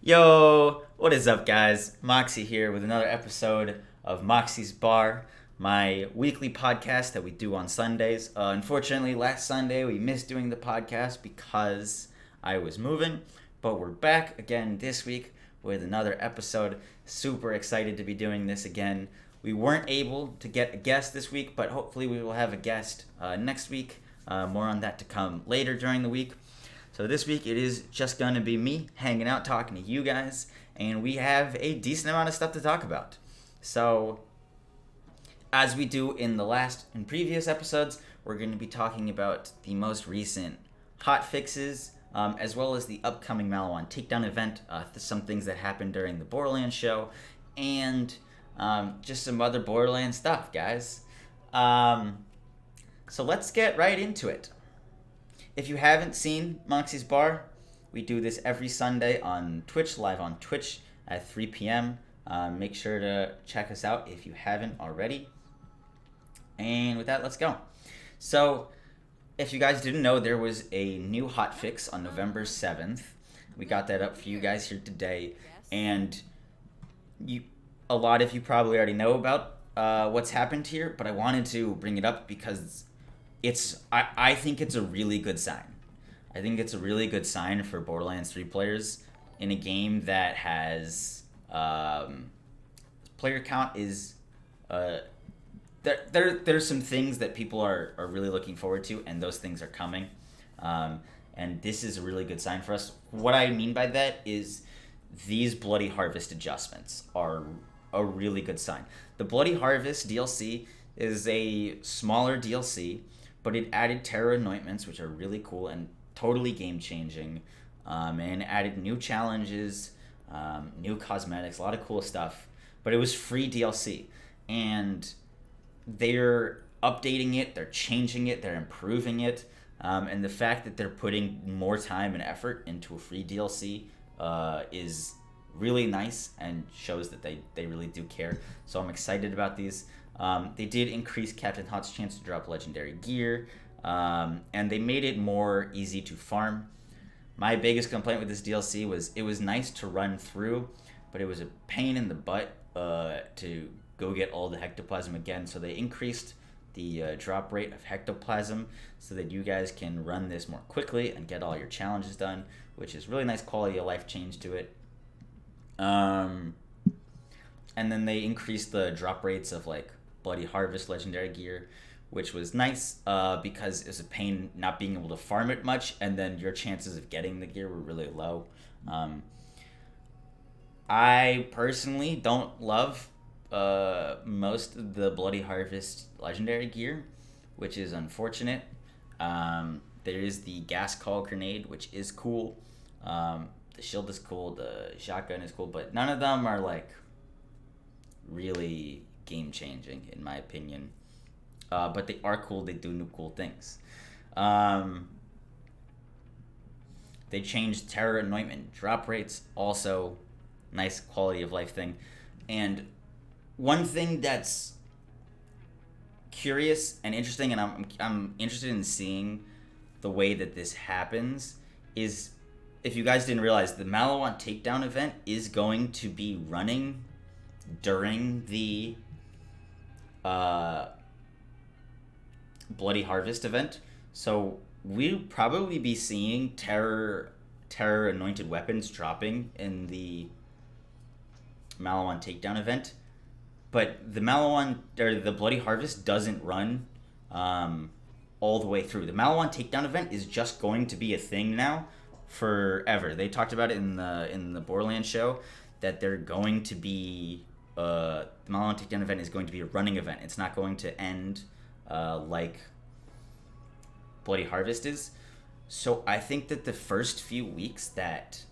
Yo, what is up, guys? Moxsy here with another episode of Moxsy's Bar, my weekly podcast that we do on Sundays. Unfortunately, last Sunday we missed doing the podcast because I was moving, but we're back again this week with another episode. Super excited to be doing this again. We weren't able to get a guest this week, but hopefully we will have a guest next week. More on that to come later during the week. So this week it is just going to be me hanging out, talking to you guys, and we have a decent amount of stuff to talk about. So as we do in the previous episodes, we're going to be talking about the most recent hot fixes, as well as the upcoming Maliwan Takedown event, some things that happened during the Borderlands show, and just some other Borderlands stuff, guys. So let's get right into it. If you haven't seen Moxsy's Bar, we do this every Sunday on Twitch, live on Twitch at 3 p.m. Make sure to check us out if you haven't already. And with that, let's go. So, if you guys didn't know, there was a new hotfix on November 7th. We got that up for you guys here today. And a lot of you probably already know about what's happened here, but I wanted to bring it up because I think it's a really good sign. I think it's a really good sign for Borderlands 3 players in a game that has player count is there's some things that people are really looking forward to, and those things are coming. And this is a really good sign for us. What I mean by that is these Bloody Harvest adjustments are a really good sign. The Bloody Harvest DLC is a smaller DLC, but it added terror anointments, which are really cool and totally game-changing, and added new challenges, new cosmetics, a lot of cool stuff. But it was free DLC, and they're updating it, they're changing it, they're improving it, and the fact that they're putting more time and effort into a free DLC is really nice and shows that they really do care. So I'm excited about these. They did increase Captain Hot's chance to drop legendary gear, and they made it more easy to farm. My biggest complaint with this DLC was it was nice to run through, but it was a pain in the butt to go get all the hectoplasm again. So they increased the drop rate of hectoplasm so that you guys can run this more quickly and get all your challenges done, which is really nice quality of life change to it. And then they increased the drop rates of like Bloody Harvest legendary gear, which was nice because it was a pain not being able to farm it much, and then your chances of getting the gear were really low. I personally don't love most of the Bloody Harvest legendary gear, which is unfortunate. There is the gas call grenade, which is cool. The shield is cool, the shotgun is cool, but none of them are like really game changing in my opinion. But they are cool, they do new cool things. They changed terror anointment drop rates, also nice quality of life thing. And one thing that's curious and interesting, and I'm interested in seeing the way that this happens, is if you guys didn't realize, the Maliwan Takedown event is going to be running during the Bloody Harvest event. So we'll probably be seeing terror anointed weapons dropping in the Maliwan Takedown event. But the the Bloody Harvest doesn't run all the way through. The Maliwan Takedown event is just going to be a thing now forever. They talked about it in the Borderlands show that they're going to be the Maliwan Takedown event is going to be a running event. It's not going to end like Bloody Harvest is. So I think that the first few weeks that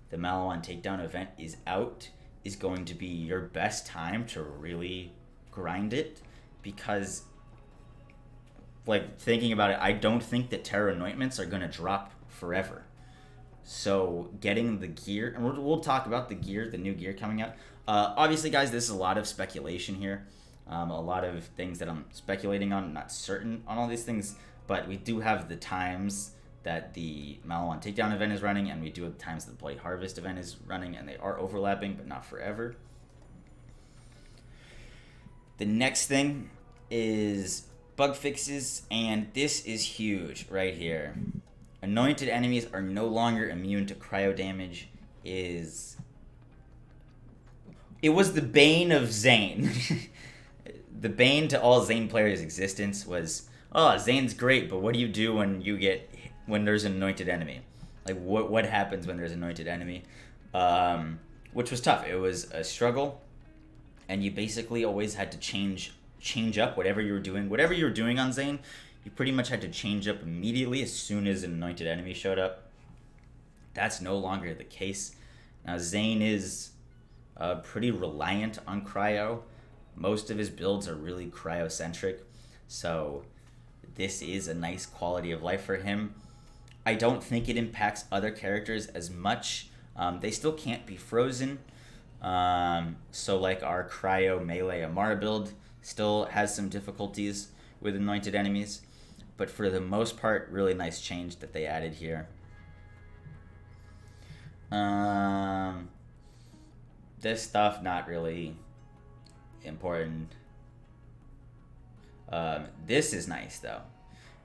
the Maliwan Takedown event is out is going to be your best time to really grind it, because like thinking about it, I don't think that terror anointments are going to drop forever. So getting the gear, and we'll talk about the gear, the new gear coming out. Obviously, guys, this is a lot of speculation here. A lot of things that I'm speculating on. I'm not certain on all these things, but we do have the times that the Maliwan Takedown event is running, and we do at the times the Bloody Harvest event is running, and they are overlapping, but not forever. The next thing is bug fixes, and this is huge right here. Anointed enemies are no longer immune to cryo damage. It was the bane of Zane. The bane to all Zane players' existence was, oh, Zane's great, but what do you do when there's an anointed enemy? Like, what happens when there's an anointed enemy? Which was tough. It was a struggle, and you basically always had to change up whatever you were doing. Whatever you were doing on Zane, you pretty much had to change up immediately as soon as an anointed enemy showed up. That's no longer the case. Now, Zane is pretty reliant on cryo. Most of his builds are really cryocentric, so this is a nice quality of life for him. I don't think it impacts other characters as much. They still can't be frozen. So like our cryo melee Amara build still has some difficulties with anointed enemies, but for the most part, really nice change that they added here. This stuff, not really important. This is nice though.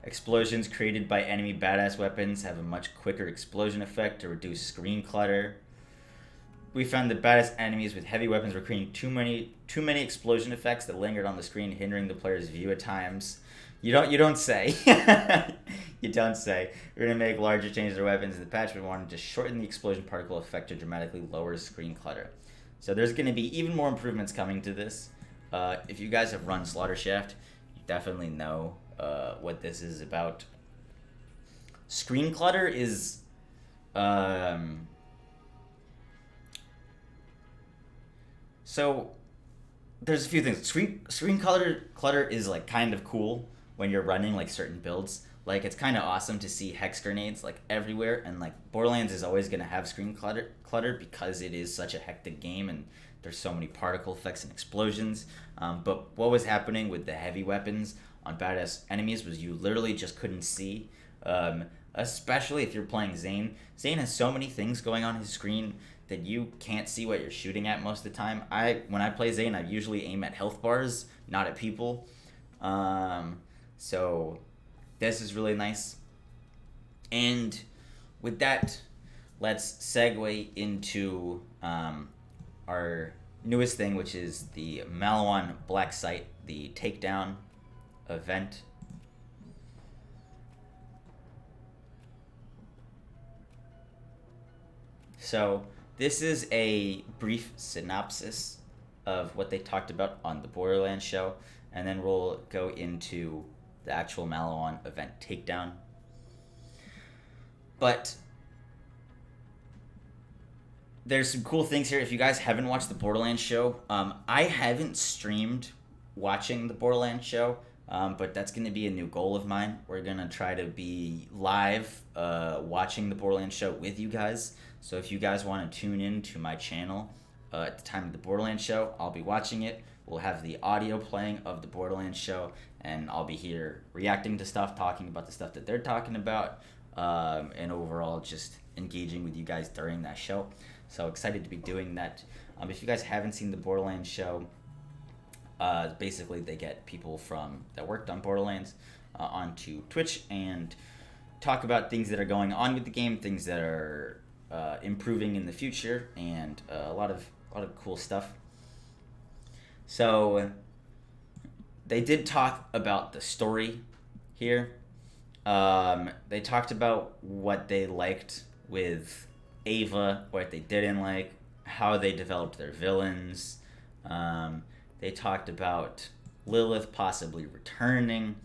Explosions created by enemy badass weapons have a much quicker explosion effect to reduce screen clutter. We found that badass enemies with heavy weapons were creating too many explosion effects that lingered on the screen, hindering the player's view at times. You don't say. You don't say. We're gonna make larger changes to weapons in the patch. We wanted to shorten the explosion particle effect to dramatically lower screen clutter. So there's gonna be even more improvements coming to this. If you guys have run Slaughter Shaft, you definitely know what this is about. Screen clutter is so there's a few things. Screen clutter is like kind of cool when you're running like certain builds. Like it's kind of awesome to see hex grenades like everywhere, and like Borderlands is always gonna have screen clutter because it is such a hectic game and there's so many particle effects and explosions. But what was happening with the heavy weapons on badass enemies was you literally just couldn't see. Especially if you're playing Zane. Zane has so many things going on his screen that you can't see what you're shooting at most of the time. When I play Zane, I usually aim at health bars, not at people. So this is really nice. And with that, let's segue into our newest thing, which is the Maliwan Black Site, the Takedown event. So this is a brief synopsis of what they talked about on the Borderlands show, and then we'll go into the actual Maliwan event Takedown. But there's some cool things here. If you guys haven't watched the Borderlands show, I haven't streamed watching the Borderlands show, but that's going to be a new goal of mine. We're going to try to be live watching the Borderlands show with you guys. So if you guys want to tune in to my channel at the time of the Borderlands show, I'll be watching it. We'll have the audio playing of the Borderlands show, and I'll be here reacting to stuff, talking about the stuff that they're talking about, and overall just engaging with you guys during that show. So excited to be doing that. If you guys haven't seen the Borderlands show, basically they get people that worked on Borderlands onto Twitch and talk about things that are going on with the game, things that are improving in the future, and a lot of cool stuff. So they did talk about the story here. They talked about what they liked with Ava, what they didn't like, how they developed their villains. They talked about Lilith possibly returning.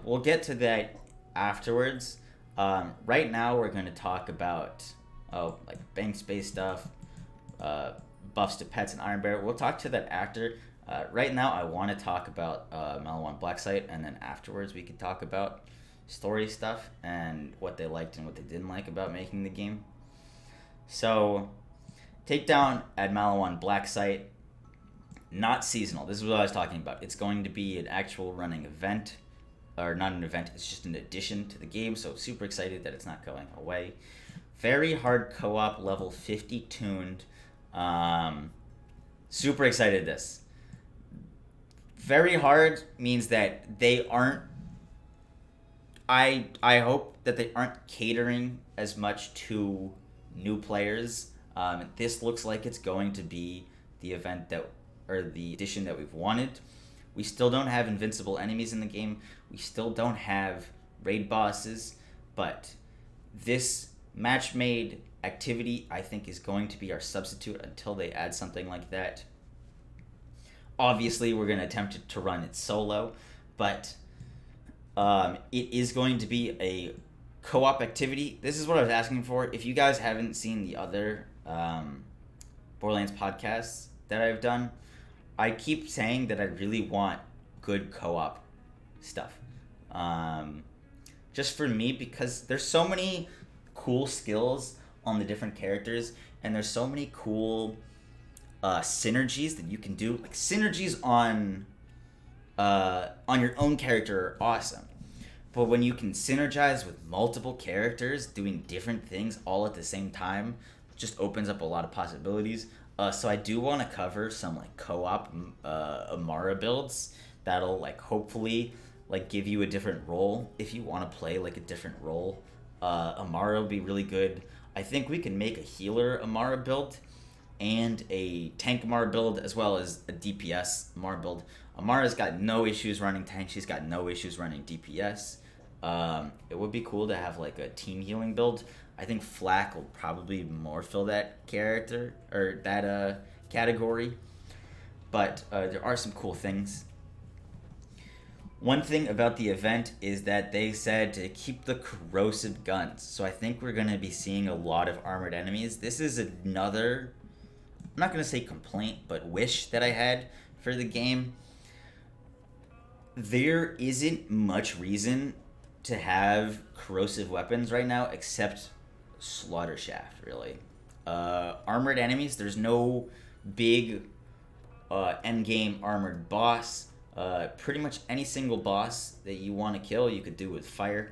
We'll get to that afterwards. Right now we're going to talk about like bank space stuff, buffs to pets and Iron Bear. We'll talk to that after. Right now I want to talk about Maliwan Black Site, and then afterwards we could talk about story stuff and what they liked and what they didn't like about making the game. So, Takedown at Maliwan Black Site, not seasonal. This is what I was talking about. It's going to be an actual running event. or not an event, it's just an addition to the game, so super excited that it's not going away. Very hard co-op, level 50 tuned. Super excited this. Very hard means that they aren't, I hope that they aren't catering as much to new players. This looks like it's going to be the event that, or the edition that we've wanted. We still don't have invincible enemies in the game. We still don't have raid bosses, but this match-made activity, I think, is going to be our substitute until they add something like that. Obviously, we're going to attempt to run it solo, but it is going to be a co-op activity. This is what I was asking for. If you guys haven't seen the other Borderlands podcasts that I've done, I keep saying that I really want good co-op stuff. Just for me, because there's so many cool skills on the different characters, and there's so many cool synergies that you can do. Like synergies on your own character are awesome, but when you can synergize with multiple characters doing different things all at the same time, just opens up a lot of possibilities. So I do want to cover some like co-op Amara builds that'll like hopefully like give you a different role if you want to play like a different role. Amara will be really good. I think we can make a healer Amara build and a tank Amara build as well as a DPS Amara build. Amara's got no issues running tank. She's got no issues running DPS. It would be cool to have like a team healing build. I think Flak will probably more fill that character or that category, but there are some cool things. One thing about the event is that they said to keep the corrosive guns, so I think we're going to be seeing a lot of armored enemies. This is another, I'm not going to say complaint, but wish that I had for the game. There isn't much reason to have corrosive weapons right now except Slaughter Shaft, really. Armored enemies, there's no big endgame armored boss. Pretty much any single boss that you want to kill, you could do with fire.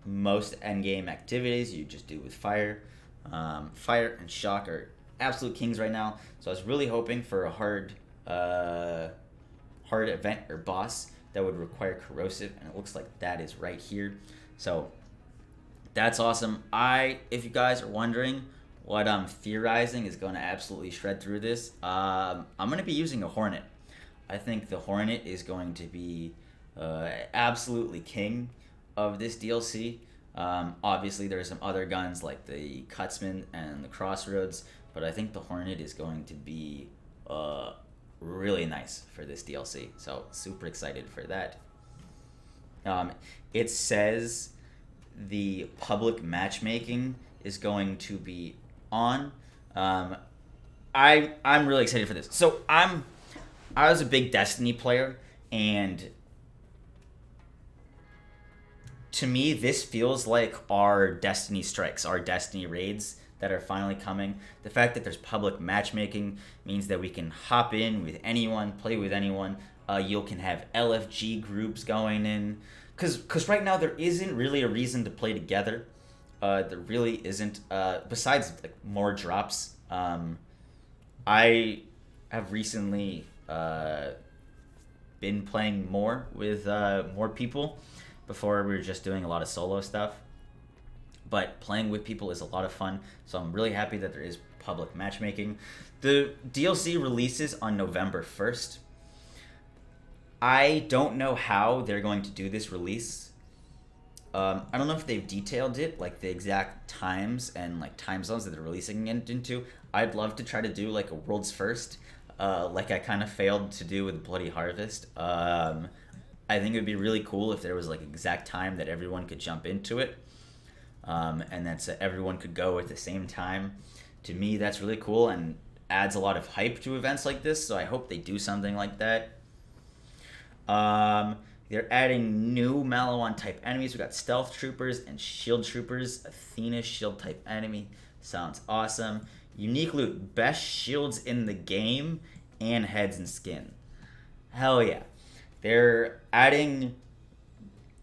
Most endgame activities you just do with fire. Fire and shock are absolute kings right now. So I was really hoping for a hard event or boss that would require corrosive, and it looks like that is right here. So that's awesome. If you guys are wondering what I'm theorizing is going to absolutely shred through this, I'm going to be using a Hornet. I think the Hornet is going to be absolutely king of this DLC. Obviously, there are some other guns like the Cutsman and the Crossroads, but I think the Hornet is going to be really nice for this DLC. So super excited for that. It says the public matchmaking is going to be on. I'm really excited for this. So I was a big Destiny player, and to me, this feels like our Destiny strikes, our Destiny raids that are finally coming. The fact that there's public matchmaking means that we can hop in with anyone, play with anyone. You can have LFG groups going in. Because right now there isn't really a reason to play together. There really isn't. Besides like more drops. I have recently been playing more with more people. Before we were just doing a lot of solo stuff. But playing with people is a lot of fun. So I'm really happy that there is public matchmaking. The DLC releases on November 1st. I don't know how they're going to do this release. I don't know if they've detailed it, like the exact times and like time zones that they're releasing it into. I'd love to try to do like a world's first, like I kind of failed to do with Bloody Harvest. I think it would be really cool if there was like exact time that everyone could jump into it, and that's everyone could go at the same time. To me, that's really cool and adds a lot of hype to events like this. So I hope they do something like that. They're adding new Maliwan type enemies. We got stealth troopers and shield troopers. Athena shield type enemy sounds awesome. Unique loot, best shields in the game and heads and skin. Hell yeah. They're adding.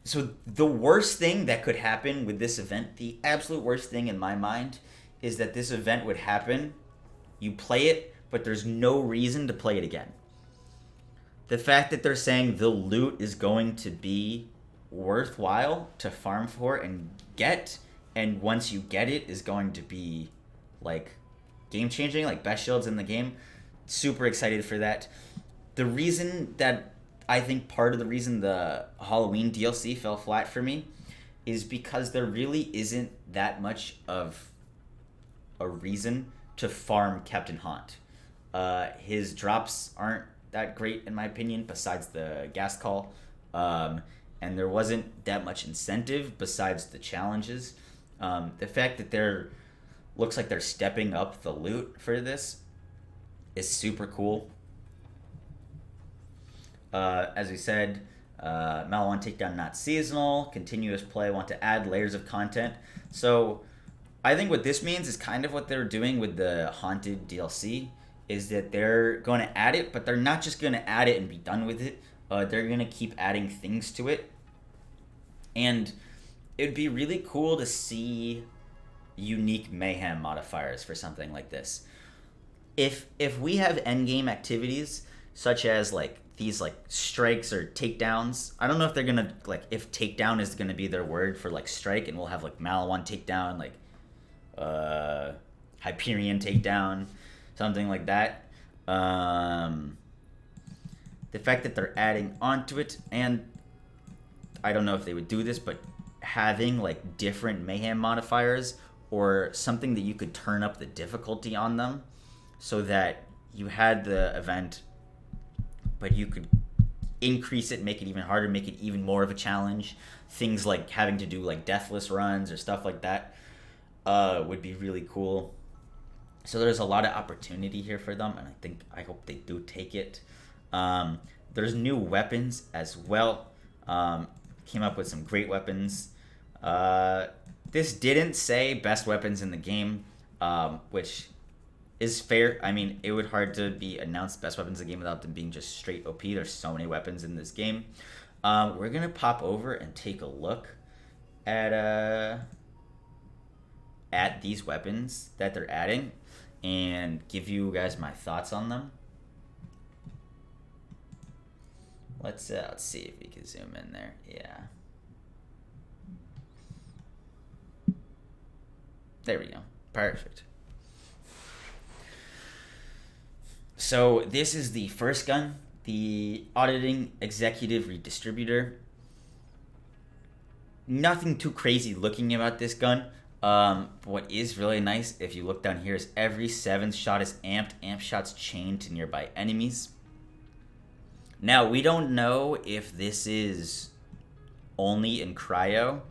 So the worst thing that could happen with this event, the absolute worst thing in my mind, is that this event would happen. You play it, but there's no reason to play it again. The fact that they're saying the loot is going to be worthwhile to farm for and get, and once you get it is going to be like game changing, like best shields in the game. Super excited for that. The reason that I think part of the reason the Halloween DLC fell flat for me is because there really isn't that much of a reason to farm Captain Haunt. His drops aren't that great in my opinion, besides the gas call, and there wasn't that much incentive besides the challenges. The fact that they're looks like they're stepping up the loot for this is super cool. As we said, Maliwan Takedown not seasonal, continuous play, want to add layers of content. So I think what this means is kind of what they're doing with the Haunted DLC, is that they're going to add it, but they're not just going to add it and be done with it. They're going to keep adding things to it. And it'd be really cool to see unique Mayhem modifiers for something like this. If we have endgame activities such as like these like strikes or takedowns, I don't know if they're gonna like if takedown is gonna be their word for like strike, and we'll have like Maliwan takedown, like Hyperion takedown, something like that. The fact that they're adding onto it, and I don't know if they would do this, but having like different Mayhem modifiers or something that you could turn up the difficulty on them so that you had the event, but you could increase it, make it even harder, make it even more of a challenge. Things like having to do like deathless runs or stuff like that would be really cool. So there's a lot of opportunity here for them, and I hope they do take it. There's new weapons as well. Came up with some great weapons. This didn't say best weapons in the game, which is fair. I mean, it would hard to be announced best weapons in the game without them being just straight OP. There's so many weapons in this game. We're gonna pop over and take a look at these weapons that they're adding and give you guys my thoughts on them. Let's see if we can zoom in there. Yeah. There we go. Perfect. So this is the first gun, the Auditing Executive Redistributor. Nothing too crazy looking about this gun. What is really nice, if you look down here, is every 7th shot is amped. Amp shots chained to nearby enemies. Now, we don't know if this is only in cryo.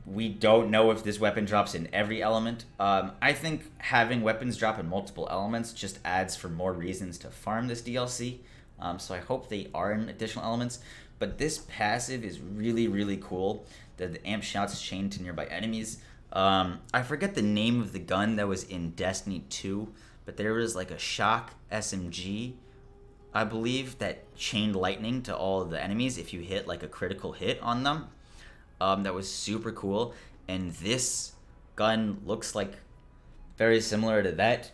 We don't know if this weapon drops in every element. I think having weapons drop in multiple elements just adds for more reasons to farm this DLC. So I hope they are in additional elements. But this passive is really, really cool. The amp shots chained to nearby enemies. I forget the name of the gun that was in Destiny 2, but there was like a shock SMG, I believe, that chained lightning to all of the enemies if you hit like a critical hit on them. That was super cool, and this gun looks like very similar to that.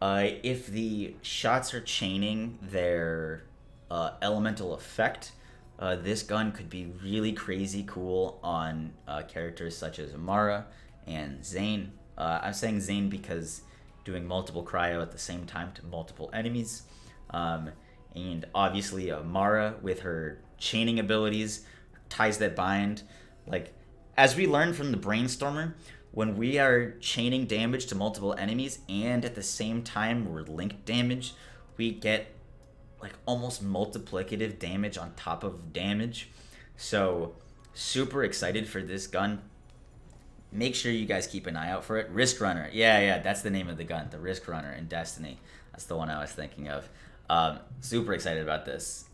If the shots are chaining their elemental effect, this gun could be really crazy cool on characters such as Amara and Zane. I'm saying Zane because doing multiple cryo at the same time to multiple enemies. And obviously Amara with her chaining abilities, ties that bind. Like, as we learned from the Brainstormer, when we are chaining damage to multiple enemies and at the same time we're linked damage, we get like almost multiplicative damage on top of damage. So super excited for this gun. Make sure you guys keep an eye out for it. Risk Runner. Yeah, that's the name of the gun. The Risk Runner in Destiny. That's the one I was thinking of. Super excited about this.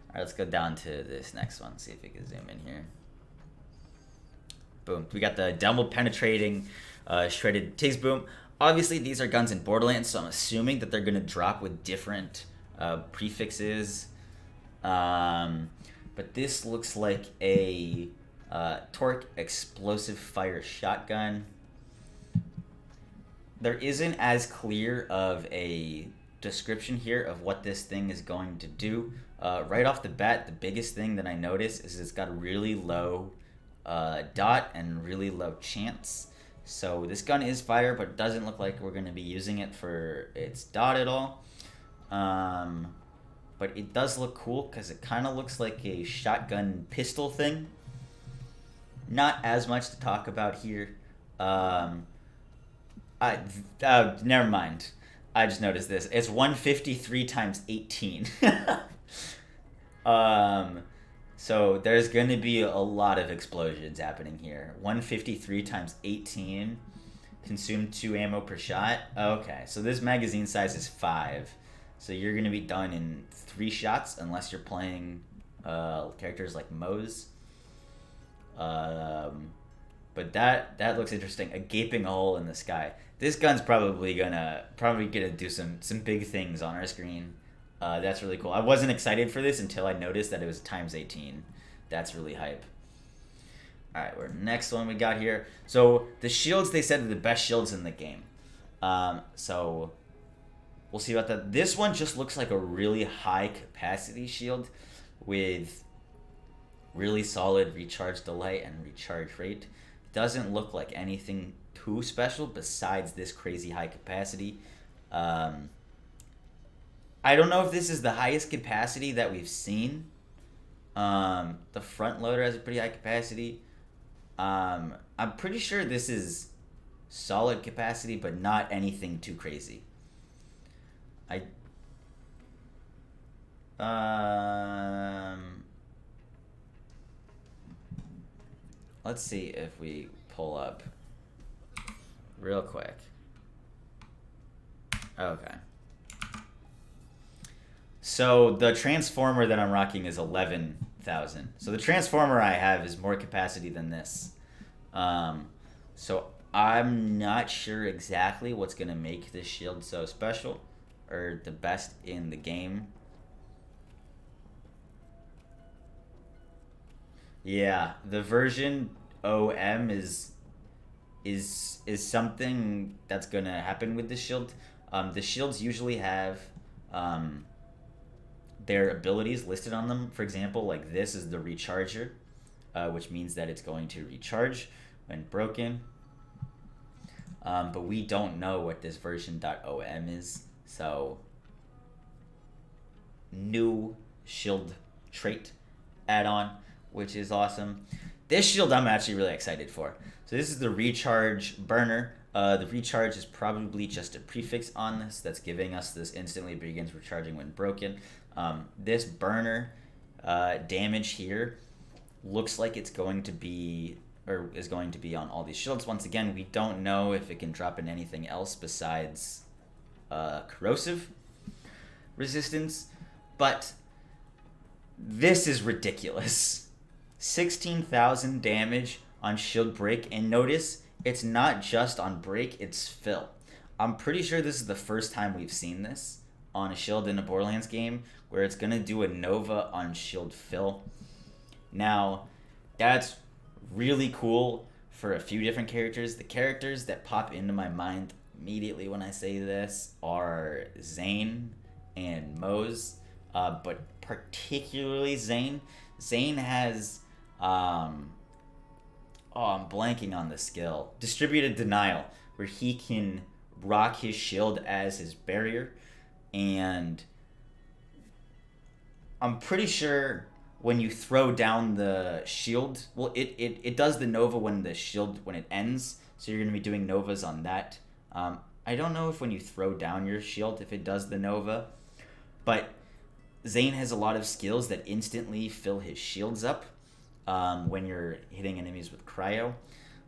All right, let's go down to this next one. See if we can zoom in here. Boom. We got the double penetrating shredded Tiggs Boom. Obviously, these are guns in Borderlands, so I'm assuming that they're going to drop with different prefixes But this looks like a torque explosive fire shotgun. There isn't as clear of a description here of what this thing is going to do. Right off the bat, the biggest thing that I notice is it's got a really low dot and really low chance. So this gun is fire, but it doesn't look like we're going to be using it for its dot at all. But it does look cool because it kind of looks like a shotgun pistol thing. Not as much to talk about here. Never mind. I just noticed this. It's 153 times 18. So there's going to be a lot of explosions happening here. 153 times 18. Consume 2 ammo per shot. Okay, so this magazine size is 5. So you're going to be done in 3 shots unless you're playing characters like Moxsy. But that looks interesting. A gaping hole in the sky. This gun's probably gonna do some big things on our screen. That's really cool. I wasn't excited for this until I noticed that it was times 18. That's really hype. All right, next one we got here. So the shields, they said, are the best shields in the game. So we'll see about that. This one just looks like a really high capacity shield with really solid recharge delay and recharge rate. Doesn't look like anything too special besides this crazy high capacity. I don't know if this is the highest capacity that we've seen. The front loader has a pretty high capacity. I'm pretty sure this is solid capacity, but not anything too crazy. Let's see if we pull up real quick. Okay. So the transformer that I'm rocking is 11,000. So the transformer I have is more capacity than this. So I'm not sure exactly what's going to make this shield so special or the best in the game. Yeah, the version OM is something that's gonna happen with the shield. The shields usually have their abilities listed on them. For example, like this is the recharger, which means that it's going to recharge when broken. But we don't know what this version .om is, so new shield trait add-on, which is awesome. This shield I'm actually really excited for. So this is the recharge burner. The recharge is probably just a prefix on this that's giving us this instantly begins recharging when broken. This burner damage here looks like it's going to be, or is going to be on all these shields. Once again, we don't know if it can drop in anything else besides corrosive resistance, but this is ridiculous. 16,000 damage on shield break, and notice it's not just on break, it's fill. I'm pretty sure this is the first time we've seen this on a shield in a Borderlands game where it's gonna do a Nova on shield fill. Now, that's really cool for a few different characters. The characters that pop into my mind immediately when I say this are Zane and Moxsy, but particularly Zane. Zane has I'm blanking on the skill. Distributed Denial, where he can rock his shield as his barrier. And I'm pretty sure when you throw down the shield, well, it does the Nova when the shield, when it ends. So you're going to be doing Novas on that. I don't know if when you throw down your shield, if it does the Nova. But Zane has a lot of skills that instantly fill his shields up when you're hitting enemies with cryo.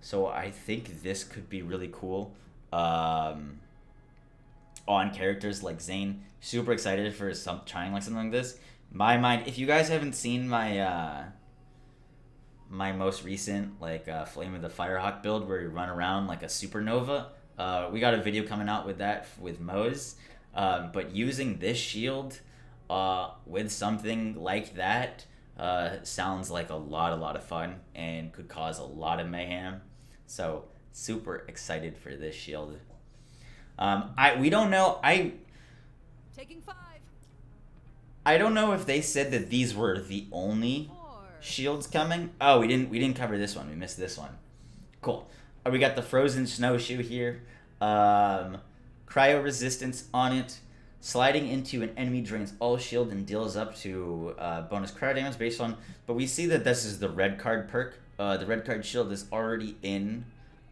So I think this could be really cool on characters like Zane. Super excited for trying like something like this. My mind, if you guys haven't seen my my most recent Flame of the Firehawk build where you run around like a supernova, we got a video coming out with that with Moxsy. But using this shield with something like that, sounds like a lot of fun and could cause a lot of mayhem. So super excited for this shield. We don't know. Taking 5. I don't know if they said that these were the only 4. shields coming. Oh, we didn't cover this one. We missed this one. Cool. We got the frozen snowshoe here. Cryo resistance on it. Sliding into an enemy drains all shield and deals up to bonus cryo damage based on. But we see that this is the red card perk. The red card shield is already in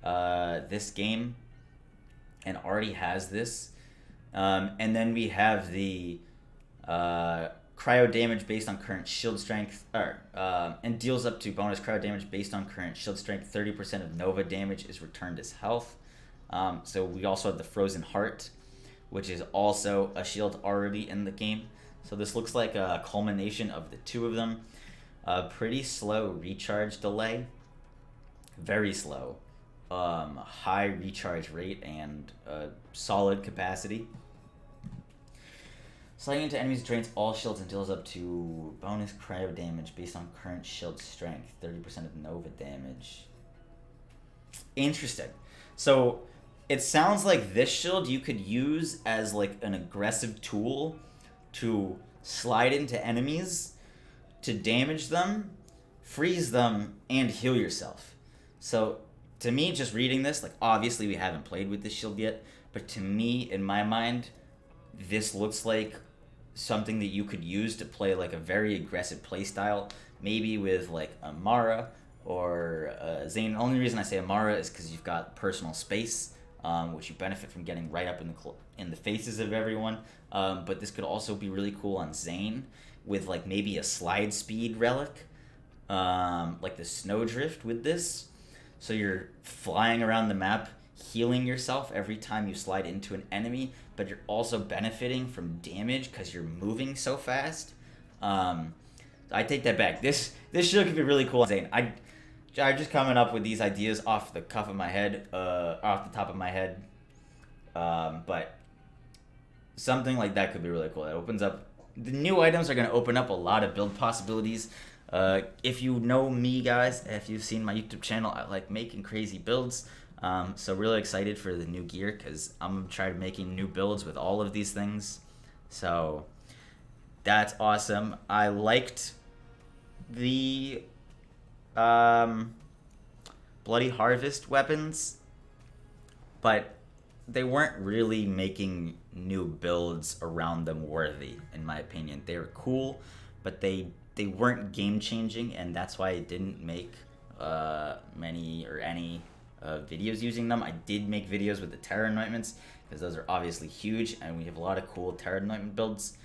this game and already has this. And then we have the cryo damage based on current shield strength, and deals up to bonus cryo damage based on current shield strength. 30% of Nova damage is returned as health. So we also have the Frozen Heart, which is also a shield already in the game. So this looks like a culmination of the two of them. Pretty slow recharge delay. Very slow. High recharge rate and solid capacity. Sliding into enemies drains all shields and deals up to bonus cryo damage based on current shield strength. 30% of Nova damage. Interesting. So it sounds like this shield you could use as like an aggressive tool to slide into enemies, to damage them, freeze them, and heal yourself. So to me, just reading this, like obviously we haven't played with this shield yet, but to me, in my mind, this looks like something that you could use to play like a very aggressive playstyle, maybe with like Amara or Zane. The only reason I say Amara is because you've got personal space, which you benefit from getting right up in the faces of everyone. But this could also be really cool on Zane with like maybe a slide speed relic, like the Snowdrift with this. So you're flying around the map, healing yourself every time you slide into an enemy, but you're also benefiting from damage because you're moving so fast. I take that back. This shield could be really cool on Zane. I'm just coming up with these ideas off the top of my head, but something like that could be really cool. It opens up, the new items are going to open up a lot of build possibilities. If you know me, guys, if you've seen my YouTube channel, I like making crazy builds. So really excited for the new gear because I'm going to try making new builds with all of these things. So that's awesome. I liked the Bloody Harvest weapons, but they weren't really making new builds around them worthy, in my opinion. They were cool, but they weren't game changing, and that's why I didn't make many or any videos using them. I did make videos with the Terra Anointments because those are obviously huge, and we have a lot of cool Terra Anointment builds.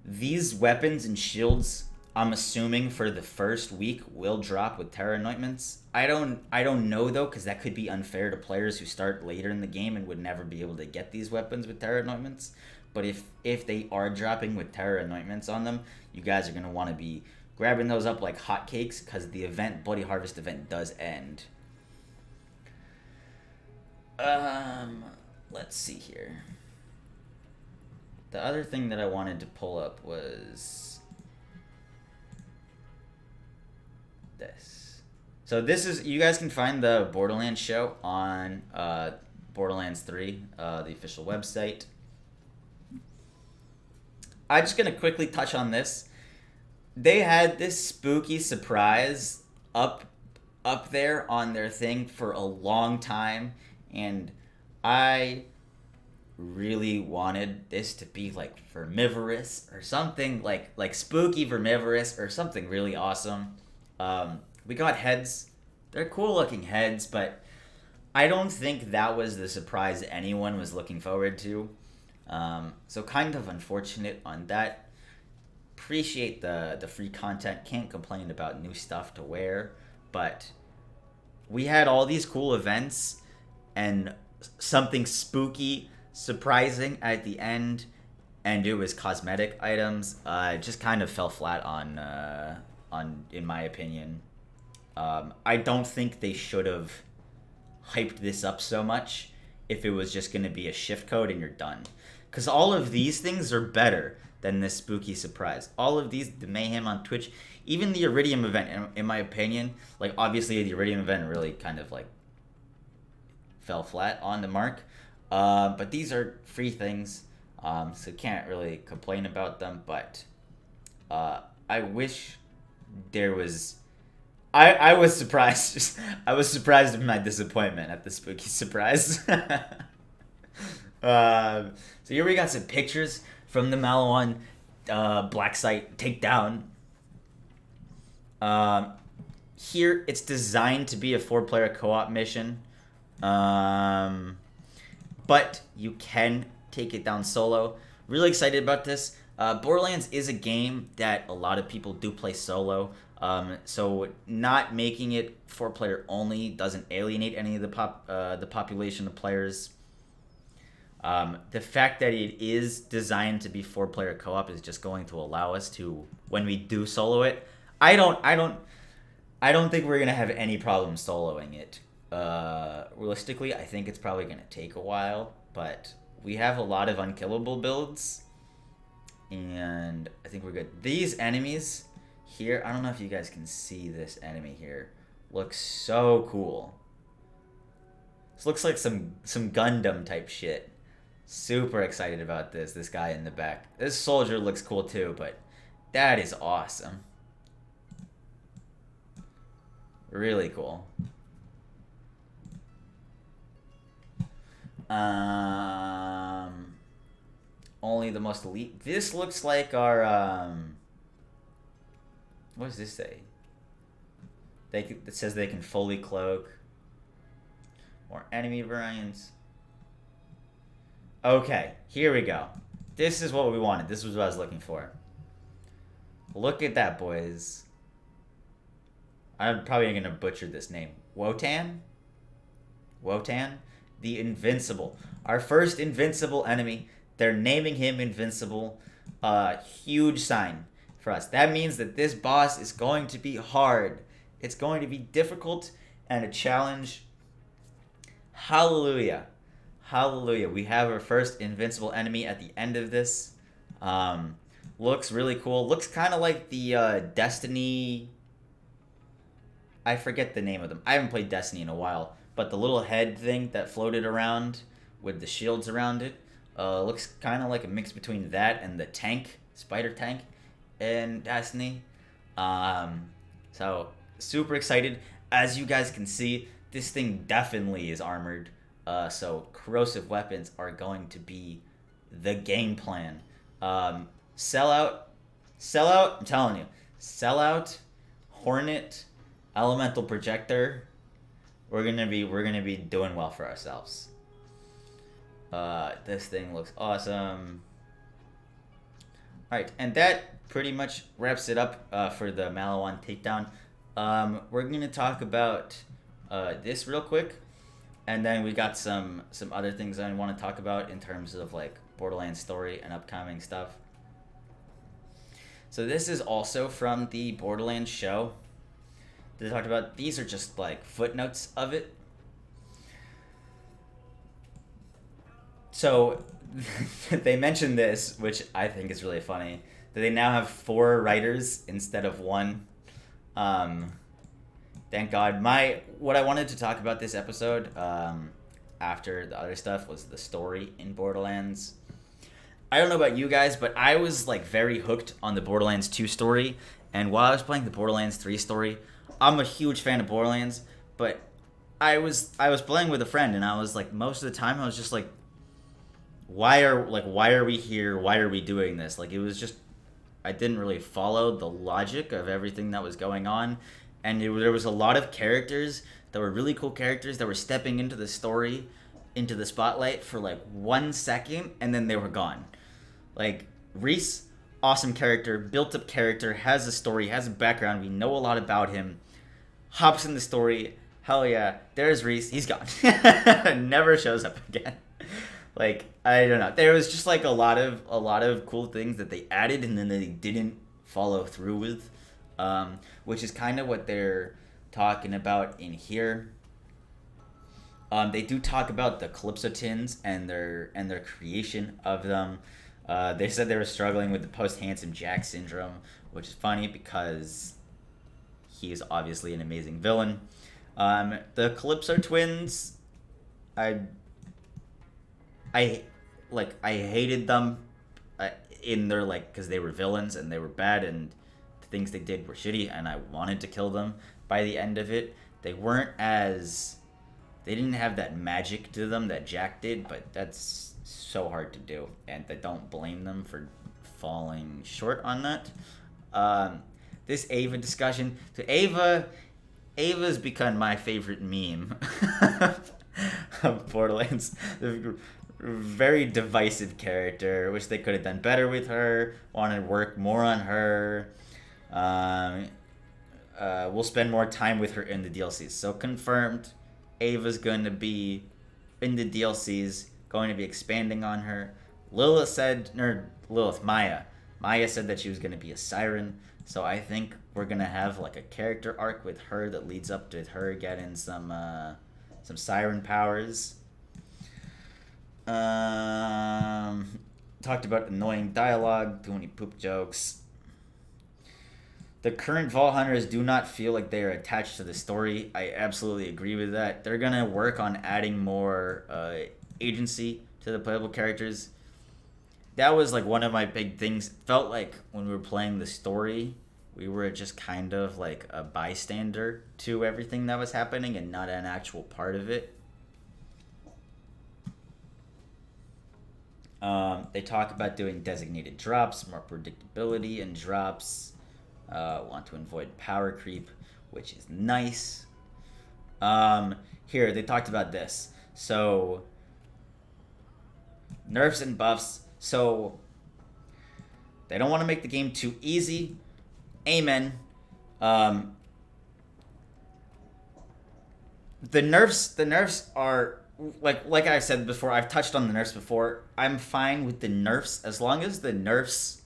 These weapons and shields, I'm assuming for the first week, will drop with Terra Anointments. I don't know though, because that could be unfair to players who start later in the game and would never be able to get these weapons with Terra Anointments. But if they are dropping with Terra Anointments on them, you guys are going to want to be grabbing those up like hotcakes because the event, Bloody Harvest event, does end. Let's see here. The other thing that I wanted to pull up was this. So this is, you guys can find the Borderlands show on Borderlands 3, the official website. I'm just going to quickly touch on this. They had this spooky surprise up there on their thing for a long time, and I really wanted this to be like vermivorous or something, like spooky vermivorous or something really awesome. We got heads. They're cool looking heads, but I don't think that was the surprise anyone was looking forward to. So kind of unfortunate on that. Appreciate the free content. Can't complain about new stuff to wear, but we had all these cool events and something spooky, surprising at the end, and it was cosmetic items. It just kind of fell flat on in my opinion. I don't think they should have hyped this up so much if it was just going to be a shift code and you're done. Because all of these things are better than this spooky surprise. All of these, the Mayhem on Twitch, even the Iridium event, in my opinion, like obviously the Iridium event really kind of like fell flat on the mark. But these are free things, so can't really complain about them. But I wish there was. I was surprised. I was surprised at my disappointment at the spooky surprise. So here we got some pictures from the Maliwan black site takedown. Here it's designed to be a 4-player co-op mission, but you can take it down solo. Really excited about this. Borderlands is a game that a lot of people do play solo. So not making it 4-player only doesn't alienate any of the population of players. The fact that it is designed to be 4-player co-op is just going to allow us to, when we do solo it, I don't think we're gonna have any problem soloing it. Realistically, I think it's probably gonna take a while, but we have a lot of unkillable builds, and I think we're good. These enemies here, I don't know if you guys can see this enemy here. Looks so cool. This looks like some Gundam type shit. Super excited about this. This guy in the back. This soldier looks cool too, but that is awesome. Really cool. Only the most elite. This looks like our what does this say? It says they can fully cloak. More enemy variants. Okay, here we go. This is what we wanted. This was what I was looking for. Look at that, boys. I'm probably going to butcher this name. Wotan? Wotan? The Invincible. Our first Invincible enemy. They're naming him Invincible. Huge sign for us. That means that this boss is going to be hard. It's going to be difficult and a challenge. Hallelujah. Hallelujah. We have our first Invincible enemy at the end of this. Looks really cool. Looks kind of like the Destiny... I forget the name of them. I haven't played Destiny in a while. But the little head thing that floated around with the shields around it looks kind of like a mix between that and the tank, spider tank, in Destiny. So, super excited. As you guys can see, this thing definitely is armored. So corrosive weapons are going to be the game plan. Sell out, I'm telling you, sell out, Hornet, Elemental Projector. We're gonna be doing well for ourselves. This thing looks awesome. Alright, and that pretty much wraps it up for the Maliwan takedown. We're gonna talk about this real quick. And then we got some other things I want to talk about in terms of like Borderlands story and upcoming stuff. So this is also from the Borderlands show. They talked about, these are just like footnotes of it. So they mentioned this, which I think is really funny, that they now have 4 writers instead of 1. Thank God. What I wanted to talk about this episode, after the other stuff, was the story in Borderlands. I don't know about you guys, but I was like very hooked on the Borderlands 2 story, and while I was playing the Borderlands 3 story, I'm a huge fan of Borderlands, but I was playing with a friend, and I was like, most of the time I was just like, why are we here? Why are we doing this? Like, it was just, I didn't really follow the logic of everything that was going on. And there was a lot of characters that were really cool characters that were stepping into the story, into the spotlight for like 1 second, and then they were gone. Like, Reese, awesome character, built up character, has a story, has a background, we know a lot about him, hops in the story, hell yeah, there's Reese, he's gone. Never shows up again. Like, I don't know. There was just like a lot of cool things that they added and then they didn't follow through with. Which is kind of what they're talking about in here. They do talk about the Calypso Tins and their creation of them. They said they were struggling with the post Handsome Jack syndrome, which is funny because he is obviously an amazing villain. The Calypso twins, I I I hated them in their because they were villains and they were bad and the things they did were shitty and I wanted to kill them. By the end of it, they weren't as they didn't have that magic to them that Jack did, but that's so hard to do, and I don't blame them for falling short on that. This Ava discussion, Ava's become my favorite meme of Borderlands. Very divisive character. Wish they could have done better with her. Want to work more on her. We'll spend more time with her in the DLCs. So confirmed, Ava's going to be in the DLCs. Going to be expanding on her. Maya said that she was going to be a siren. So I think we're going to have a character arc with her that leads up to her getting some siren powers. Talked about annoying dialogue, too many poop jokes. The current Vault Hunters do not feel like they are attached to the story. I absolutely agree with that. They're gonna work on adding more agency to the playable characters. That was one of my big things. It felt like when we were playing the story, we were just kind of a bystander to everything that was happening and not an actual part of it. They talk about doing designated drops, more predictability in drops. Want to avoid power creep, which is nice. Here, they talked about this. So, nerfs and buffs. So, they don't want to make the game too easy. Amen. The nerfs are like I said before. I've touched on the nerfs before. I'm fine with the nerfs as long as the nerfs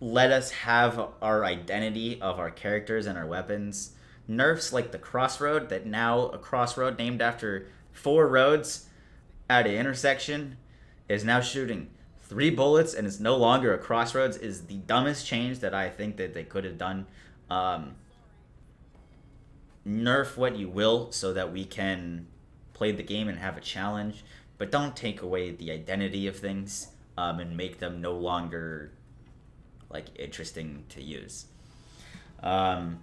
let us have our identity of our characters and our weapons. Nerfs like the crossroad, that now a crossroad named after 4 roads at an intersection is now shooting 3 bullets and it's no longer a crossroads, is the dumbest change that I think that they could have done. Nerf what you will so that we can play the game and have a challenge, but don't take away the identity of things and make them no longer interesting to use. One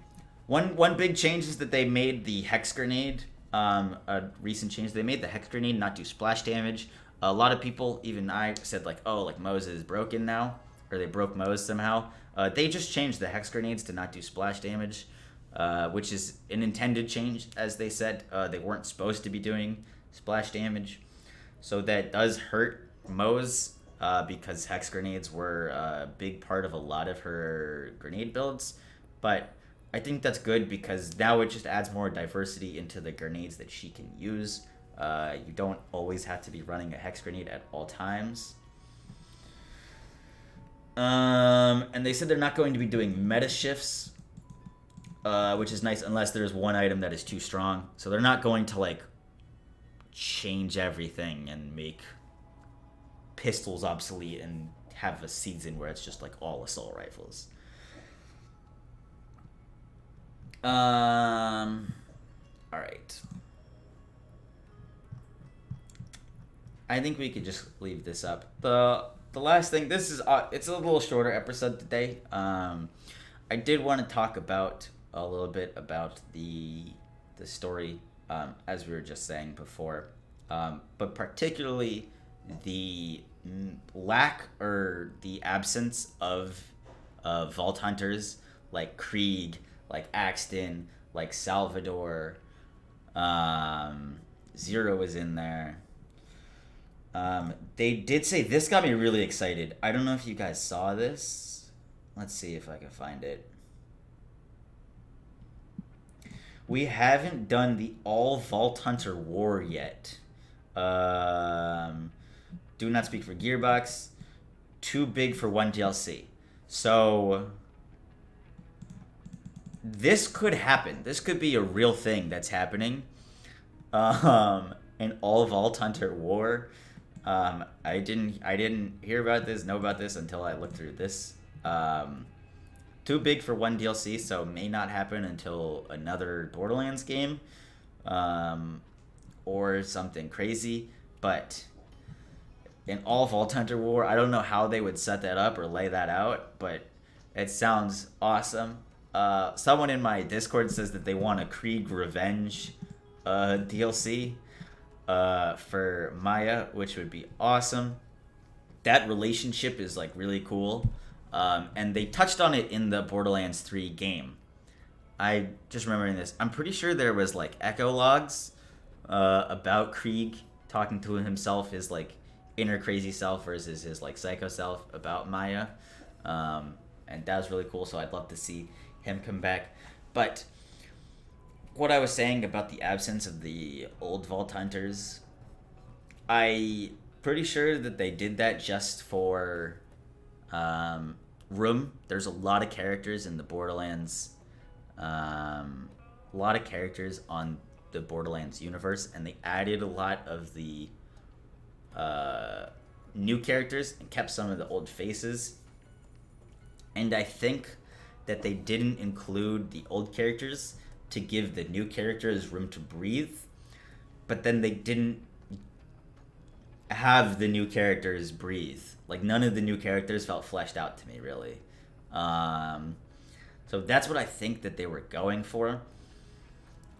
big change is that they made the hex grenade. A recent change, they made the hex grenade not do splash damage. A lot of people, even I, said Moe's is broken now, or they broke Moe's somehow. They just changed the hex grenades to not do splash damage, which is an intended change, as they said. They weren't supposed to be doing splash damage, so that does hurt Moe's. Because hex grenades were a big part of a lot of her grenade builds. But I think that's good because now it just adds more diversity into the grenades that she can use. You don't always have to be running a hex grenade at all times. And they said they're not going to be doing meta shifts, which is nice unless there's one item that is too strong. So they're not going to change everything and make pistols obsolete and have a season where it's just all assault rifles. All right. I think we could just leave this up. The last thing, this is it's a little shorter episode today. I did want to talk about a little bit about the story, as we were just saying before, but particularly the lack or the absence of Vault Hunters like Krieg, like Axton, like Salvador. Zero is in there. They did say, this got me really excited. I don't know if you guys saw this. Let's see if I can find it. We haven't done the all Vault Hunter war yet. Do not speak for Gearbox. Too big for one DLC. So this could happen. This could be a real thing that's happening. And all Vault Hunter War. I didn't hear about this, know about this until I looked through this. Um, Too big for one DLC, so may not happen until another Borderlands game, um, or something crazy. But in all Vault Hunter War, I don't know how they would set that up or lay that out, but it sounds awesome. Someone in my Discord says that they want a Krieg Revenge DLC for Maya, which would be awesome. That relationship is like really cool. And they touched on it in the Borderlands 3 game. I just remembering this. I'm pretty sure there was like echo logs about Krieg talking to himself, his like inner crazy self versus his like psycho self about Maya. And that was really cool. So I'd love to see him come back. But what I was saying about the absence of the old Vault Hunters, I pretty sure that they did that just for room. There's a lot of characters in the Borderlands, a lot of characters on the Borderlands universe, and they added a lot of the new characters and kept some of the old faces. And I think that they didn't include the old characters to give the new characters room to breathe, but then they didn't have the new characters breathe. Like, none of the new characters felt fleshed out to me, really. So that's what I think that they were going for.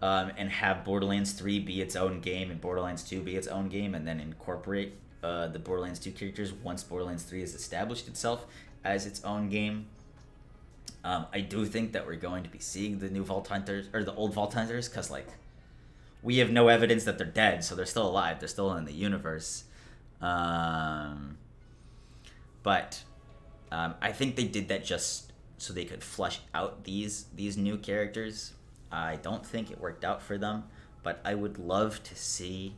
And have Borderlands 3 be its own game and Borderlands 2 be its own game, and then incorporate the Borderlands 2 characters once Borderlands 3 has established itself as its own game. I do think that we're going to be seeing the new Vault Hunters, or the old Vault Hunters, because, like, we have no evidence that they're dead, so they're still alive. They're still in the universe. But I think they did that just so they could flesh out these new characters. I don't think it worked out for them, but I would love to see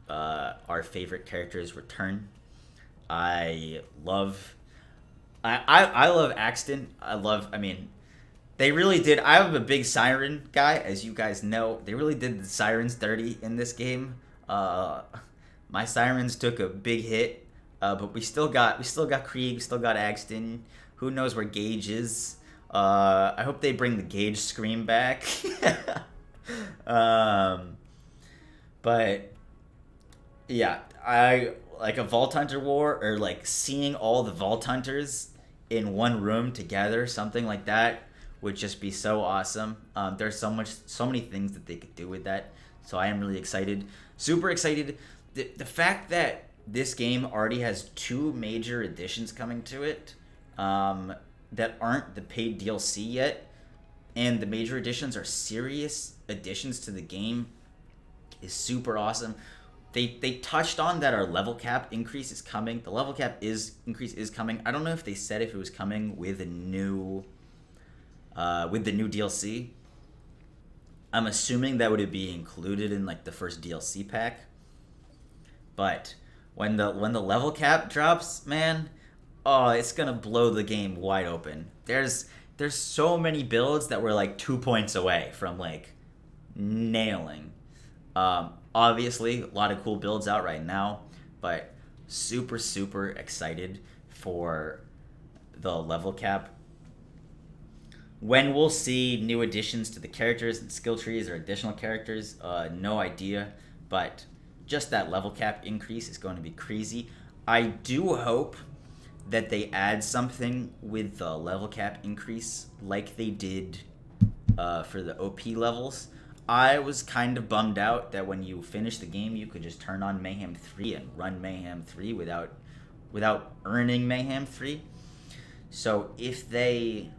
our favorite characters return. I love Axton. They really did. I'm a big Siren guy, as you guys know. They really did the Sirens dirty in this game. My Sirens took a big hit, but we still got Krieg, we still got Axton. Who knows where Gage is? I hope they bring the Gage scream back. But yeah, I like a Vault Hunter War, or like seeing all the Vault Hunters in one room together, something like that would just be so awesome. There's so many things that they could do with that. So I am really excited, super excited. The fact that this game already has 2 major additions coming to it, that aren't the paid DLC yet, and the major additions are serious additions to the game, is super awesome. They touched on that our level cap increase is coming. The level cap increase is coming. I don't know if they said if it was coming with the new DLC. I'm assuming that would be included in like the first DLC pack. But when the level cap drops, man, oh, it's gonna blow the game wide open. There's so many builds that were like 2 points away from like nailing. Obviously, a lot of cool builds out right now, but super excited for the level cap. When we'll see new additions to the characters and skill trees or additional characters, no idea, but just that level cap increase is going to be crazy. I do hope that they add something with the level cap increase like they did for the OP levels. I was kind of bummed out that when you finish the game, you could just turn on Mayhem 3 and run Mayhem 3 without earning Mayhem 3. So if they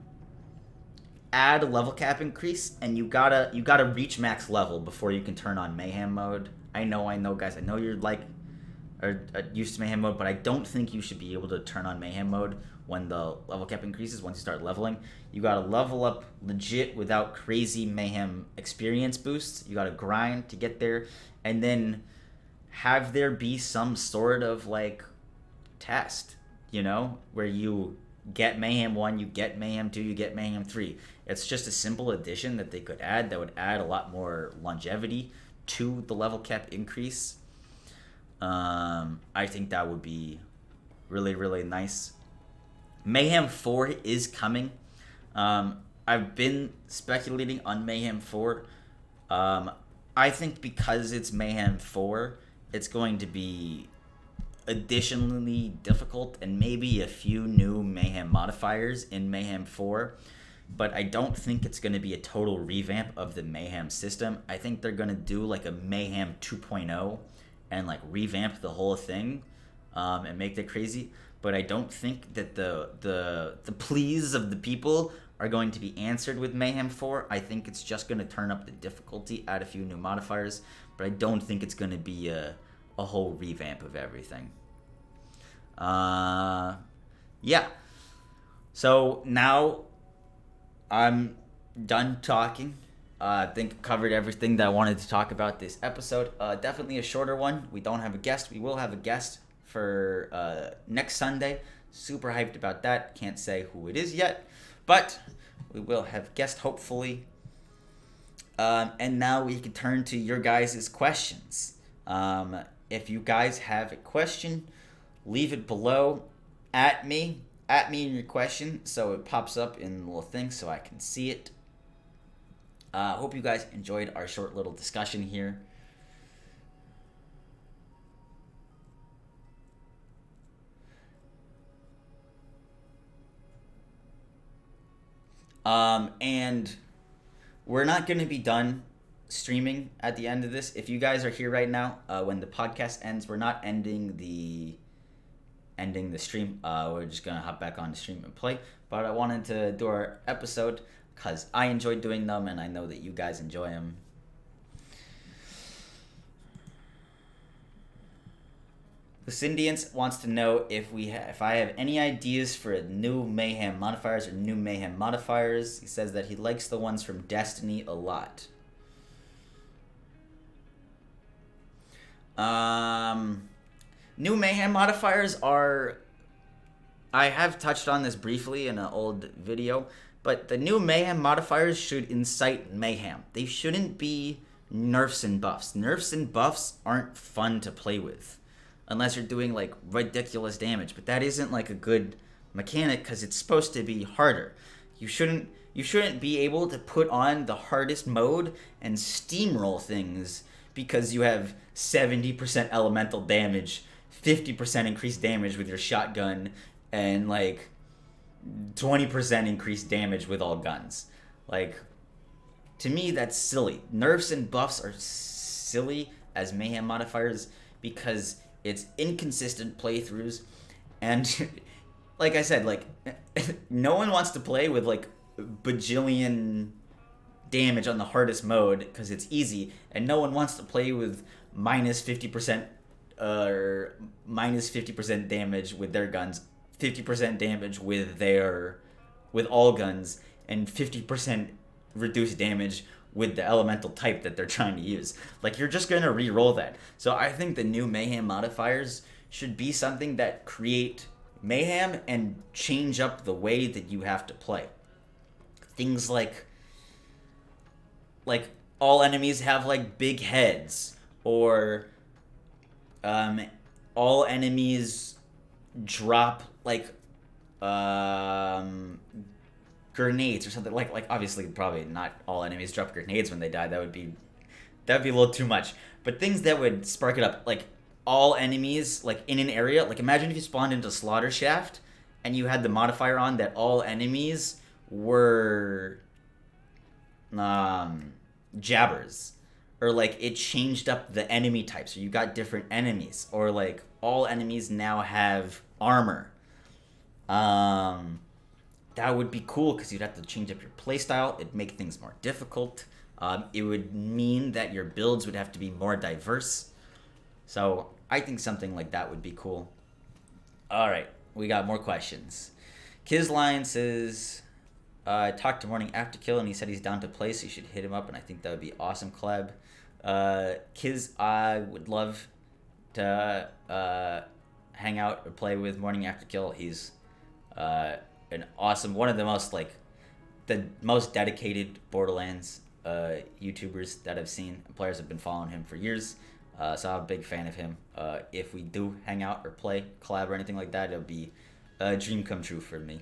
add a level cap increase, and you gotta reach max level before you can turn on Mayhem mode. I know, guys. I know you're like or used to Mayhem mode, but I don't think you should be able to turn on Mayhem mode when the level cap increases. Once you start leveling, you gotta level up legit without crazy Mayhem experience boosts. You gotta grind to get there, and then have there be some sort of like test, where you get Mayhem 1, you get Mayhem 2, you get Mayhem 3. It's just a simple addition that they could add that would add a lot more longevity to the level cap increase. I think that would be really, really nice. Mayhem 4 is coming. I've been speculating on Mayhem 4. I think because it's Mayhem 4, it's going to be additionally difficult and maybe a few new Mayhem modifiers in Mayhem 4. But I don't think it's going to be a total revamp of the Mayhem system. I think they're going to do like a Mayhem 2.0 and like revamp the whole thing and make it crazy. But I don't think that the pleas of the people are going to be answered with Mayhem 4. I think it's just going to turn up the difficulty, add a few new modifiers, but I don't think it's going to be a whole revamp of everything. Yeah. So now I'm done talking. I think I covered everything that I wanted to talk about this episode. Definitely a shorter one. We don't have a guest. We will have a guest for next Sunday. Super hyped about that. Can't say who it is yet, but we will have a guest hopefully. And now we can turn to your guys' questions. If you guys have a question, leave it below at me in your question so it pops up in the little thing so I can see it. Hope you guys enjoyed our short little discussion here. And we're not going to be done streaming at the end of this. If you guys are here right now, when the podcast ends, we're not ending the stream. We're just gonna hop back on the stream and play. But I wanted to do our episode because I enjoyed doing them, and I know that you guys enjoy them. Lucindians wants to know if I have any ideas for new Mayhem modifiers or new Mayhem modifiers. He says that he likes the ones from Destiny a lot. New Mayhem modifiers are... I have touched on this briefly in an old video, but the new Mayhem modifiers should incite mayhem. They shouldn't be nerfs and buffs. Nerfs and buffs aren't fun to play with unless you're doing like ridiculous damage, but that isn't like a good mechanic because it's supposed to be harder. You shouldn't be able to put on the hardest mode and steamroll things because you have 70% elemental damage, 50% increased damage with your shotgun, and like 20% increased damage with all guns. Like, to me, that's silly. Nerfs and buffs are silly as Mayhem modifiers because it's inconsistent playthroughs, and like I said, like no one wants to play with like bajillion damage on the hardest mode because it's easy, and no one wants to play with minus 50% or minus 50% damage with their guns, 50% damage with all guns, and 50% reduced damage with the elemental type that they're trying to use. Like, you're just gonna re-roll that. So I think the new Mayhem modifiers should be something that create mayhem and change up the way that you have to play. Things like all enemies have like big heads, or all enemies drop like grenades or something. Like obviously probably not all enemies drop grenades when they die. That'd be a little too much. But things that would spark it up, like all enemies like in an area, like imagine if you spawned into Slaughter Shaft and you had the modifier on that all enemies were jabbers, or like it changed up the enemy types, so you got different enemies, or like all enemies now have armor. That would be cool because you'd have to change up your playstyle. It'd make things more difficult. It would mean that your builds would have to be more diverse. So I think something like that would be cool. All right, we got more questions. Kizline says, I talked to Morning After Kill and he said he's down to play, so you should hit him up, and I think that would be awesome collab. Kiz, I would love to hang out or play with Morning After Kill. He's an awesome, one of the most dedicated Borderlands YouTubers that I've seen. Players have been following him for years, so I'm a big fan of him. If we do hang out or play, collab or anything like that, it'll be a dream come true for me.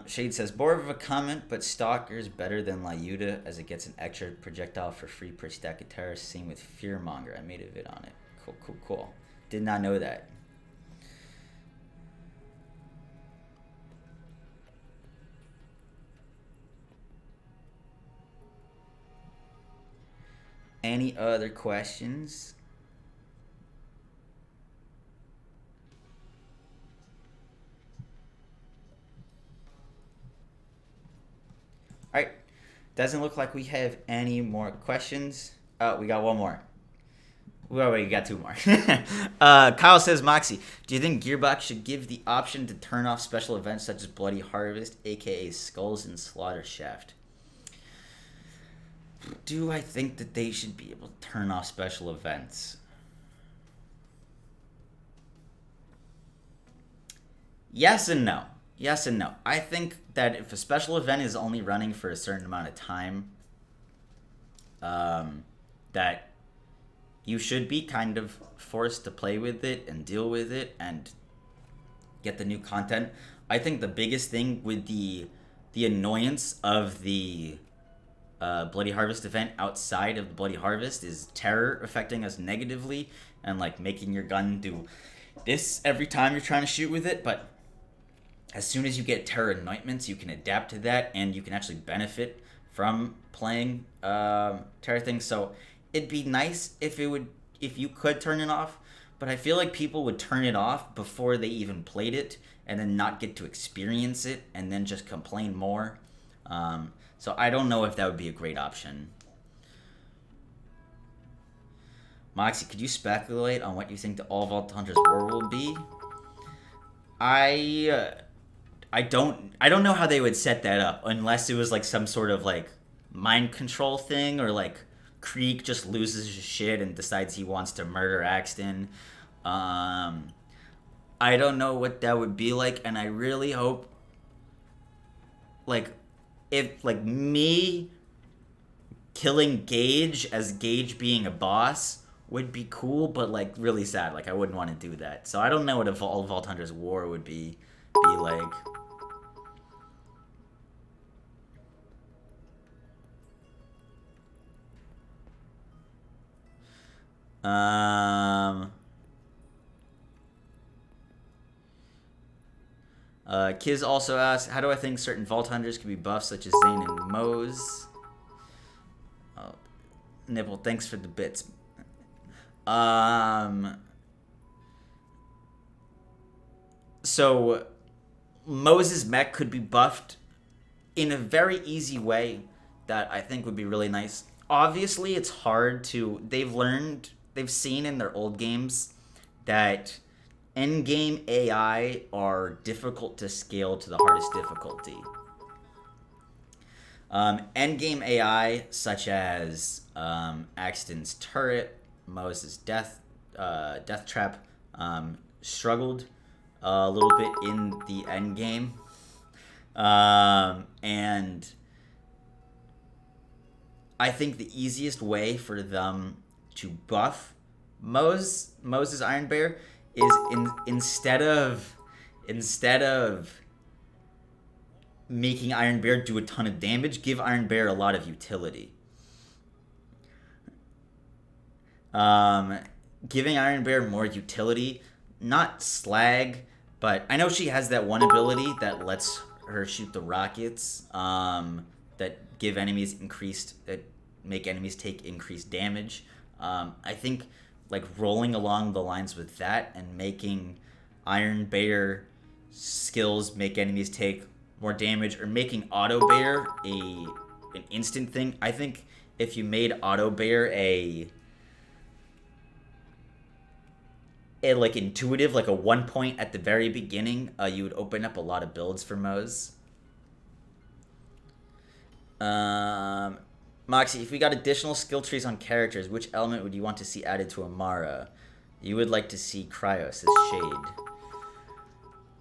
Shade says, more of a comment, but Stalker's better than Lyuda as it gets an extra projectile for free per stack of terrorists. Same with Fearmonger. I made a vid on it. Cool. Did not know that. Any other questions? All right. Doesn't look like we have any more questions. Oh, we got one more. Well, we got two more. Kyle says, Moxsy, do you think Gearbox should give the option to turn off special events such as Bloody Harvest, aka Skulls and Slaughter Shaft? Do I think that they should be able to turn off special events? Yes and no. Yes and no. I think that if a special event is only running for a certain amount of time, that you should be kind of forced to play with it and deal with it and get the new content. I think the biggest thing with the annoyance of the Bloody Harvest event outside of the Bloody Harvest is terror affecting us negatively and like making your gun do this every time you're trying to shoot with it. But as soon as you get terror anointments, you can adapt to that and you can actually benefit from playing terror things. So it'd be nice if you could turn it off, but I feel like people would turn it off before they even played it and then not get to experience it and then just complain more. So I don't know if that would be a great option. Moxsy, could you speculate on what you think the All Vault Hunters War will be? I don't know how they would set that up unless it was like some sort of like mind control thing, or like Krieg just loses his shit and decides he wants to murder Axton. I don't know what that would be like, and I really hope like if like me killing Gage as Gage being a boss would be cool, but like really sad. Like I wouldn't want to do that. So I don't know what a All Vault Hunters War would be like. Kiz also asks, how do I think certain Vault Hunters could be buffed, such as Zane and Mose? Oh, Nipple, thanks for the bits. So Mose's mech could be buffed in a very easy way that I think would be really nice. Obviously, it's hard to... They've seen in their old games that endgame AI are difficult to scale to the hardest difficulty. Endgame AI, such as Axton's turret, Moses' death trap, struggled a little bit in the endgame. And I think the easiest way for them to buff Moses Iron Bear is instead of making Iron Bear do a ton of damage, give Iron Bear a lot of utility. Giving Iron Bear more utility, not slag, but I know she has that one ability that lets her shoot the rockets that give enemies that make enemies take increased damage. I think like rolling along the lines with that and making Iron Bear skills make enemies take more damage, or making Auto Bear an instant thing. I think if you made Auto Bear a like intuitive, like a 1 point at the very beginning, you would open up a lot of builds for Moze. Moxsy, if we got additional skill trees on characters, which element would you want to see added to Amara? You would like to see Cryos as Shade.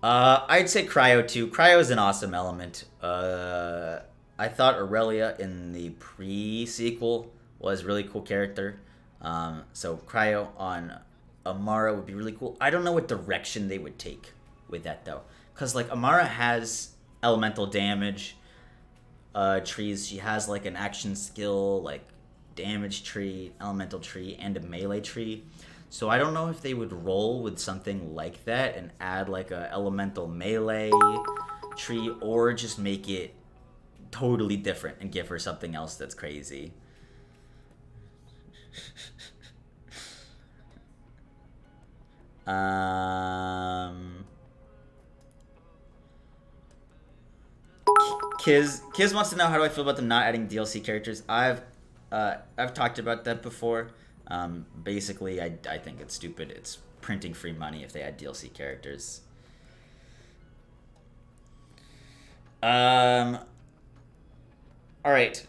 I'd say Cryo too. Cryo is an awesome element. I thought Aurelia in the pre-sequel was a really cool character. So Cryo on Amara would be really cool. I don't know what direction they would take with that though, because like Amara has elemental damage trees. She has like an action skill, like damage tree, elemental tree, and a melee tree. So I don't know if they would roll with something like that and add like a elemental melee tree, or just make it totally different and give her something else that's crazy. Kiz wants to know, how do I feel about them not adding DLC characters? I've talked about that before. Basically, I think it's stupid. It's printing free money if they add DLC characters. All right.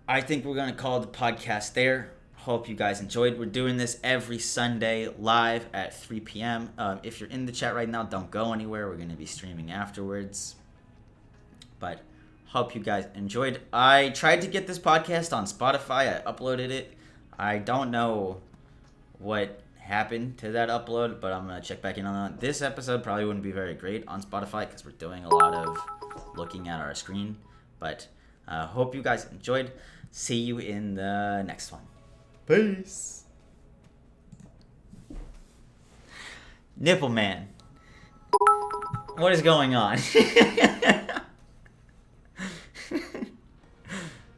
I think we're going to call the podcast there. Hope you guys enjoyed. We're doing this every Sunday live at 3 p.m. If you're in the chat right now, don't go anywhere. We're going to be streaming afterwards. But hope you guys enjoyed. I tried to get this podcast on Spotify. I uploaded it. I don't know what happened to that upload, but I'm going to check back in on that. This episode probably wouldn't be very great on Spotify because we're doing a lot of looking at our screen. But hope you guys enjoyed. See you in the next one. Peace. Nipple Man. What is going on?